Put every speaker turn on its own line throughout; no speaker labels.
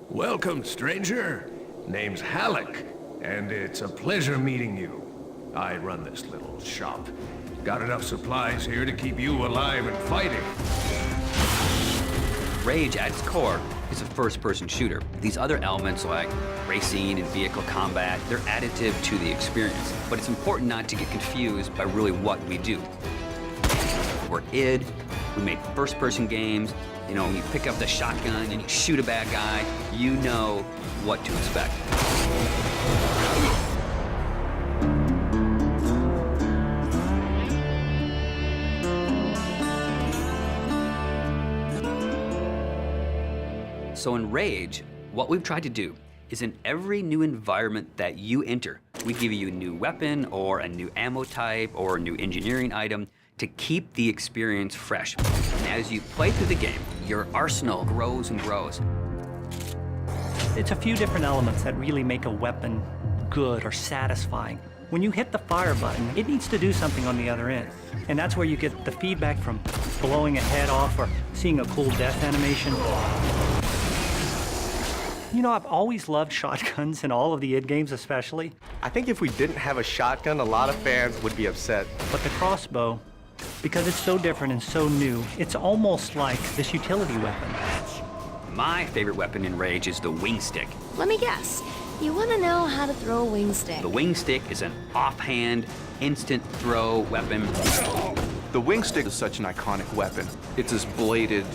Welcome, stranger. Name's Halleck, and it's a pleasure meeting you. I run this little shop. Got enough supplies here to keep you alive and fighting.
Rage, at its core, is a first-person shooter. These other elements like racing and vehicle combat, they're additive to the experience. But it's important not to get confused by really what we do. We're id, we make first-person games. You know, when you pick up the shotgun and you shoot a bad guy, you know what to expect. So in Rage, what we've tried to do is in every new environment that you enter, we give you a new weapon or a new ammo type or a new engineering item to keep the experience fresh. And as you play through the game, your arsenal grows and grows.
It's a few different elements that really make a weapon good or satisfying. When you hit the fire button, it needs to do something on the other end. And that's where you get the feedback from blowing a head off or seeing a cool death animation. You know, I've always loved shotguns in all of the id games especially.
I think if we didn't have a shotgun, a lot of fans would be upset.
But the crossbow, because it's so different and so new, it's almost like this utility weapon.
My favorite weapon in Rage is the wing stick.
Let me guess. You want to know how to throw a wing stick.
The wing stick is an offhand, instant throw weapon.
The wing stick is such an iconic weapon. It's this bladed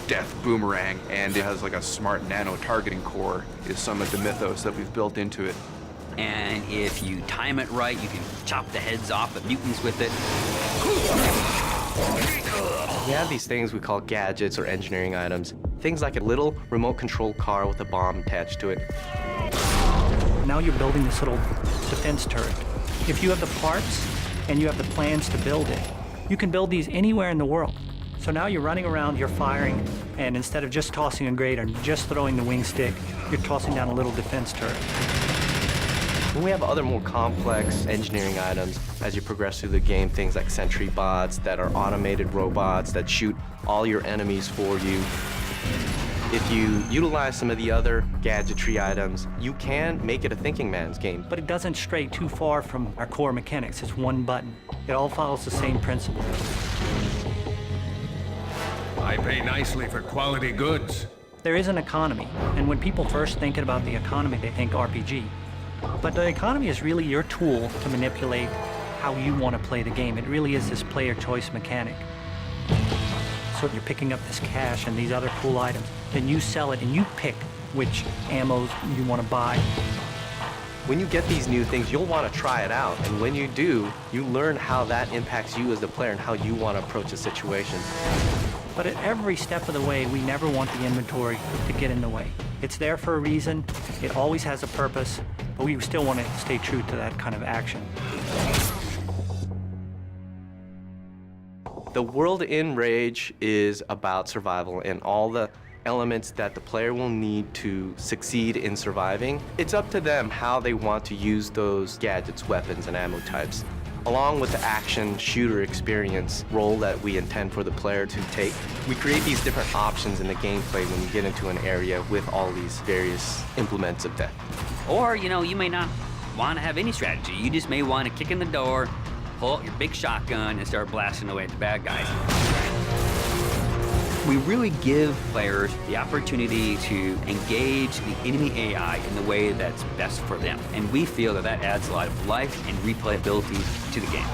death boomerang, and it has like a smart nano targeting core is some of the mythos that we've built into it.
And if you time it right, you can chop the heads off of mutants with it.
We have these things we call gadgets or engineering items. Things like a little remote control car with a bomb attached to it.
Now you're building this little defense turret. If you have the parts and you have the plans to build it, you can build these anywhere in the world. So now you're running around, you're firing, and instead of just tossing a grate or just throwing the wing stick, you're tossing down a little defense turret.
When we have other more complex engineering items as you progress through the game, things like sentry bots that are automated robots that shoot all your enemies for you. If you utilize some of the other gadgetry items, you can make it a thinking man's game.
But it doesn't stray too far from our core mechanics. It's one button. It all follows the same principle.
I pay nicely for quality goods.
There is an economy, and when people first think about the economy, they think RPG. But the economy is really your tool to manipulate how you want to play the game. It really is this player choice mechanic. So you're picking up this cash and these other cool items, then you sell it and you pick which ammos you want to buy.
When you get these new things, you'll want to try it out. And when you do, you learn how that impacts you as the player and how you want to approach a situation.
But at every step of the way, we never want the inventory to get in the way. It's there for a reason, it always has a purpose, but we still want to stay true to that kind of action.
The world in Rage is about survival and all the elements that the player will need to succeed in surviving. It's up to them how they want to use those gadgets, weapons, and ammo types. Along with the action shooter experience role that we intend for the player to take, we create these different options in the gameplay when you get into an area with all these various implements of death.
Or, you know, you may not want to have any strategy. You just may want to kick in the door, pull out your big shotgun, and start blasting away at the bad guys. We really give players the opportunity to engage the enemy AI in the way that's best for them. And we feel that that adds a lot of life and replayability to the game.